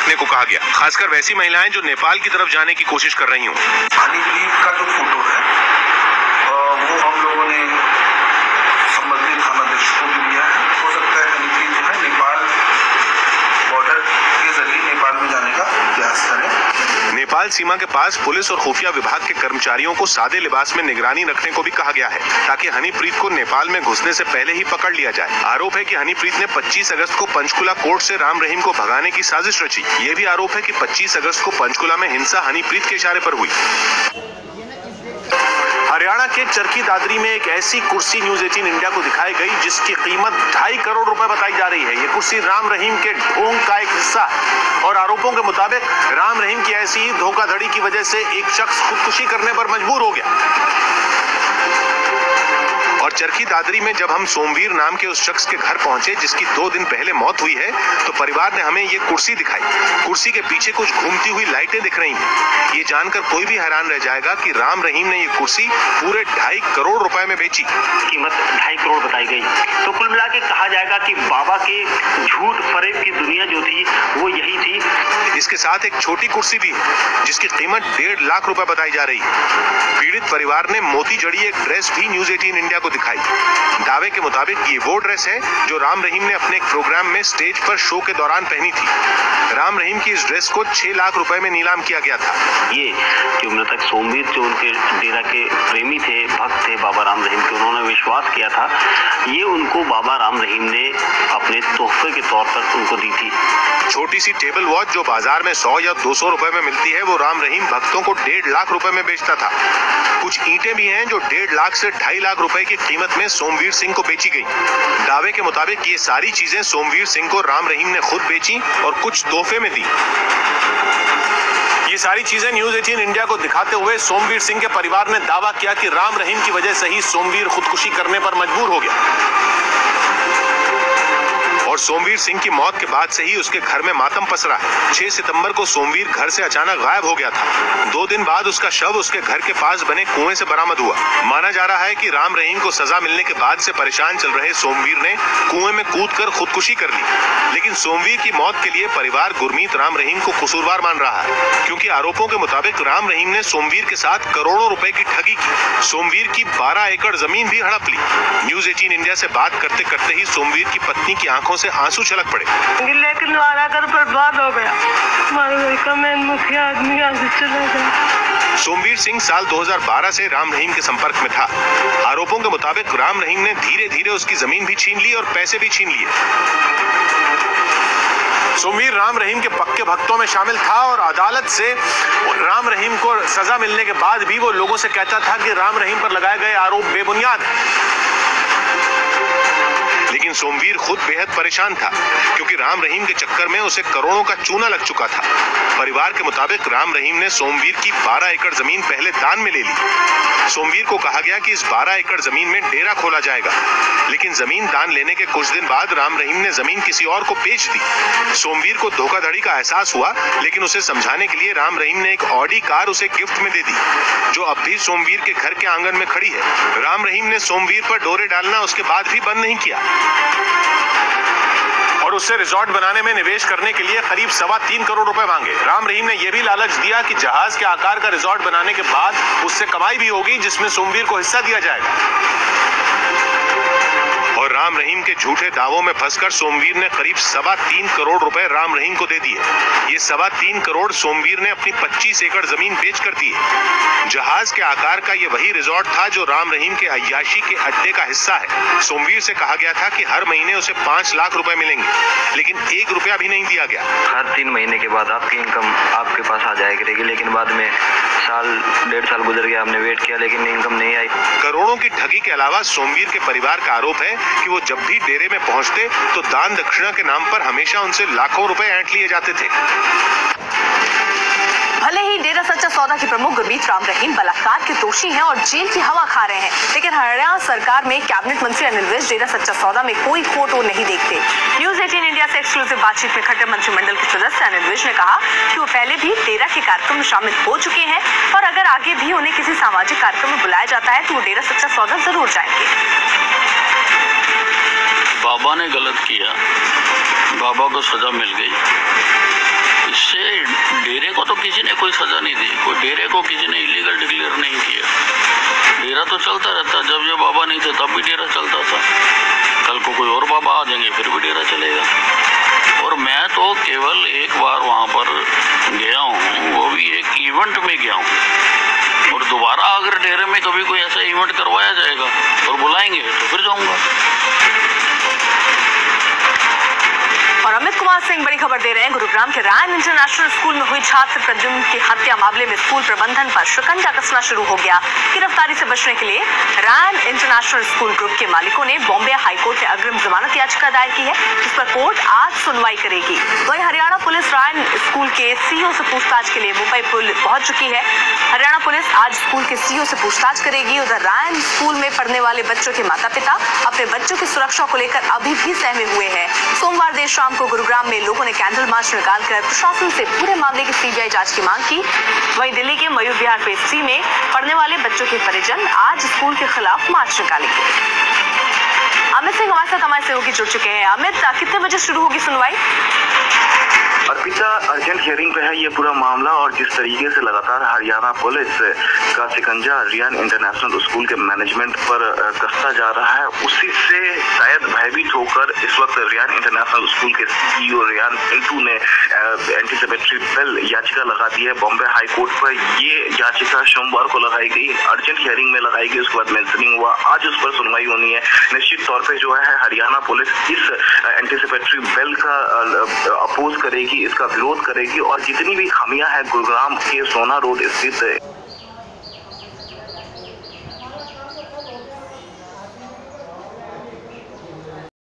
रखने को कहा गया, खासकर वैसी महिलाएं जो नेपाल की तरफ जाने की कोशिश कर रही हों। हनीप्रीत का जो फोटो है वो हम लोगों ने संबंधित थाना अध्यक्ष को भी दिया है। हो सकता है हनीप्रीत जो है नेपाल बॉर्डर के जरिए नेपाल में जाने का प्रयास करें। नेपाल सीमा के पास पुलिस और खुफिया विभाग के कर्मचारियों को सादे लिबास में निगरानी रखने को भी कहा गया है, ताकि हनीप्रीत को नेपाल में घुसने से पहले ही पकड़ लिया जाए। आरोप है कि हनीप्रीत ने 25 अगस्त को पंचकुला कोर्ट से राम रहीम को भगाने की साजिश रची। ये भी आरोप है कि 25 अगस्त को पंचकुला में हिंसा हनीप्रीत के इशारे पर हुई। हरियाणा के चरखी दादरी में एक ऐसी कुर्सी न्यूज 18 इंडिया को दिखाई गई जिसकी कीमत 2.5 करोड़ रुपए बताई जा रही है। ये कुर्सी राम रहीम के ढोंग का एक हिस्सा है और आरोपों के मुताबिक राम रहीम की ऐसी ही धोखाधड़ी की वजह से एक शख्स खुदकुशी करने पर मजबूर हो गया। और चरखी दादरी में जब हम सोमवीर नाम के उस शख्स के घर पहुंचे जिसकी 2 दिन पहले मौत हुई है, तो परिवार ने हमें ये कुर्सी दिखाई। कुर्सी के पीछे कुछ घूमती हुई लाइटें दिख रही हैं। ये जानकर कोई भी हैरान रह जाएगा कि राम रहीम ने ये कुर्सी पूरे 2.5 करोड़ रुपए में बेची। कीमत 2.5 करोड़ बताई गई। तो कुल मिला के कहा जाएगा कि बाबा के झूठ फरेब की दुनिया जो थी वो यही थी। इसके साथ एक छोटी कुर्सी भी है जिसकी कीमत 1.5 लाख रुपए बताई जा रही है। पीड़ित परिवार ने मोती जड़ी एक ड्रेस भी न्यूज 18 इंडिया को दिखाई। दावे के मुताबिक ये वो ड्रेस है जो राम रहीम ने अपने एक प्रोग्राम में स्टेज पर शो के दौरान पहनी थी। राम रहीम की इस ड्रेस को 6 लाख रुपए में नीलाम किया गया था। ये जो मृतक सोमवीर जो उनके डेरा के प्रेमी थे, भक्त थे बाबा राम रहीम के, उन्होंने विश्वास किया था, ये उनको बाबा राम रहीम ने अपने तोहफे के तौर पर उनको दी थी। छोटी सी टेबल वॉच जो बाजार में 100 या 200 रुपए में मिलती है, वो राम रहीम भक्तों को 1.5 लाख रुपए में बेचता था। कुछ ईंटें भी हैं जो 1.5 लाख से 2.5 लाख रुपए की कीमत में सोमवीर सिंह को बेची गई। दावे के मुताबिक ये सारी चीजें सोमवीर सिंह को राम रहीम ने खुद बेची और कुछ तोहफे में दी। ये सारी चीजें न्यूज 18 इंडिया को दिखाते हुए सोमवीर सिंह के परिवार ने दावा किया कि राम रहीम की वजह से ही सोमवीर खुदकुशी करने पर मजबूर हो गया और सोमवीर सिंह की मौत के बाद से ही उसके घर में मातम पसरा है। 6 सितंबर को सोमवीर घर से अचानक गायब हो गया था। 2 दिन बाद उसका शव उसके घर के पास बने कुएं से बरामद हुआ। माना जा रहा है कि राम रहीम को सजा मिलने के बाद से परेशान चल रहे सोमवीर ने कुएं में कूदकर खुदकुशी कर ली। लेकिन सोमवीर की मौत के लिए परिवार गुरमीत राम रहीम को कसूरवार मान रहा है, क्योंकि आरोपों के मुताबिक राम रहीम ने सोमवीर के साथ करोड़ों रुपए की ठगी की। सोमवीर की 12 एकड़ जमीन भी हड़प ली। न्यूज 18 इंडिया से बात करते करते ही सोमवीर की पत्नी की आंखों से आंसू छलक पड़े। लेकिन वाला कर बर्बाद हो गया, हमारे घर का मेन मुखिया आदमी यहाँ से चला गया। सोमवीर सिंह साल 2012 से राम रहीम के संपर्क में था। आरोपों के मुताबिक राम रहीम ने धीरे धीरे उसकी जमीन भी छीन ली और पैसे भी छीन लिए। सोमवीर राम रहीम के पक्के भक्तों में शामिल था और अदालत से राम रहीम को सजा मिलने के बाद भी वो लोगों से कहता था कि राम रहीम पर लगाए गए आरोप बेबुनियाद हैं। लेकिन सोमवीर खुद बेहद परेशान था, क्योंकि राम रहीम के चक्कर में उसे करोड़ों का चूना लग चुका था। परिवार के मुताबिक राम रहीम ने सोमवीर की 12 एकड़ जमीन पहले दान में ले ली। सोमवीर को कहा गया कि इस 12 एकड़ जमीन में डेरा खोला जाएगा, लेकिन जमीन दान लेने के कुछ दिन बाद राम रहीम ने जमीन किसी और को बेच दी। सोमवीर को धोखाधड़ी का एहसास हुआ, लेकिन उसे समझाने के लिए राम रहीम ने एक ऑडी कार उसे गिफ्ट में दे दी, जो अब भी सोमवीर के घर के आंगन में खड़ी है। राम रहीम ने सोमवीर पर डोरे डालना उसके बाद भी बंद नहीं किया और उससे रिजॉर्ट बनाने में निवेश करने के लिए करीब 3.25 करोड़ रुपए मांगे। राम रहीम ने यह भी लालच दिया कि जहाज के आकार का रिजॉर्ट बनाने के बाद उससे कमाई भी होगी, जिसमें सोमवीर को हिस्सा दिया जाएगा। और राम रहीम के झूठे दावों में फंसकर सोमवीर ने करीब 3.25 करोड़ रुपए राम रहीम को दे दिए। ये 3.25 करोड़ सोमवीर ने अपनी 25 एकड़ जमीन बेच कर दिए। जहाज के आकार का ये वही रिजॉर्ट था जो राम रहीम के अय्याशी के अड्डे का हिस्सा है। सोमवीर से कहा गया था कि हर महीने उसे 5 लाख रुपए मिलेंगे, लेकिन 1 रुपया भी नहीं दिया गया। हर 3 महीने के बाद आपकी इनकम आपके पास आ जाएगी करेगी, लेकिन बाद में साल 1.5 साल गुजर गया, हमने वेट किया लेकिन इनकम नहीं आई। करोड़ों की ठगी के अलावा सोमवीर के परिवार का आरोप है कि वो जब भी डेरे में पहुंचते तो दान दक्षिणा के नाम पर हमेशा उनसे लाखों रुपए ऐंठ लिए जाते थे। भले ही डेरा सच्चा सौदा के प्रमुख गुरमीत राम रहीम बलात्कार के दोषी हैं और जेल की हवा खा रहे हैं, लेकिन हरियाणा सरकार में कैबिनेट मंत्री अनिल विज डेरा सच्चा सौदा में कोई खोट वो नहीं देखते। न्यूज 18 इंडिया से एक्सक्लूसिव बातचीत में खट्टर मंत्रिमंडल के सदस्य अनिल विज ने कहा कि वो पहले भी डेरा के कार्यक्रम में शामिल हो चुके हैं और अगर आगे भी उन्हें किसी सामाजिक कार्यक्रम में बुलाया जाता है तो वो डेरा सच्चा सौदा जरूर जाएंगे। बाबा ने गलत किया, बाबा को सजा मिल गई, इस तब भी डेरा चलता था, कल को कोई और बाबा आ जाएंगे फिर भी डेरा चलेगा। और मैं तो केवल एक बार वहाँ पर गया हूँ, वो भी एक इवेंट में गया हूँ, और दोबारा अगर डेरे में कभी कोई ऐसा इवेंट करवाया जाएगा और बुलाएंगे तो फिर जाऊँगा। और अमित कुमार सिंह बड़ी खबर दे रहे हैं। गुरुग्राम के रायन इंटरनेशनल स्कूल में हुई छात्र प्रद्युम्न की हत्या मामले में स्कूल प्रबंधन पर शिकंजा कसना शुरू हो गया। गिरफ्तारी से बचने के लिए रायन इंटरनेशनल स्कूल ग्रुप के मालिकों ने बॉम्बे हाईकोर्ट में अग्रिम जमानत याचिका दायर की है, जिस पर कोर्ट आज सुनवाई करेगी। वहीं हरियाणा पुलिस रायन स्कूल के सीईओ से पूछताछ के लिए मुंबई पहुंच चुकी है। हरियाणा पुलिस आज स्कूल के सीईओ से पूछताछ करेगी। उधर रायन स्कूल में पढ़ने वाले बच्चों के माता पिता अपने बच्चों की सुरक्षा को लेकर अभी भी सहमे हुए हैं। सोमवार देर शाम को गुरुग्राम में लोगों ने कैंडल मार्च निकालकर प्रशासन से पूरे मामले की सीबीआई जांच की मांग की। वहीं दिल्ली के मयूर विहार फेज 3 में पढ़ने वाले बच्चों के परिजन आज स्कूल के खिलाफ मार्च निकालेंगे। अमित सिंह हमारे साथ हमारे सहयोगी जुड़ चुके हैं। अमित, कितने बजे शुरू होगी सुनवाई? अर्पिता, अर्जेंट हियरिंग पे है ये पूरा मामला, और जिस तरीके से लगातार हरियाणा पुलिस का शिकंजा रियान इंटरनेशनल स्कूल के मैनेजमेंट पर कसता जा रहा है, उसी से शायद भयभीत होकर इस वक्त रियान इंटरनेशनल स्कूल के सीईओ रियान पिंटू ने एंटीसिपेटरी बेल याचिका लगा दी है बॉम्बे हाई कोर्ट पर। ये याचिका सोमवार को लगाई गई, अर्जेंट हियरिंग में लगाई गई, उसके बाद मेंशनिंग हुआ, आज उस पर सुनवाई होनी है। निश्चित तौर पर जो है हरियाणा पुलिस इस एंटीसिपेटरी बेल का अपोज करेगी, इसका विरोध करेगी, और जितनी भी खामियां हैं गुरुग्राम के सोना रोड स्थित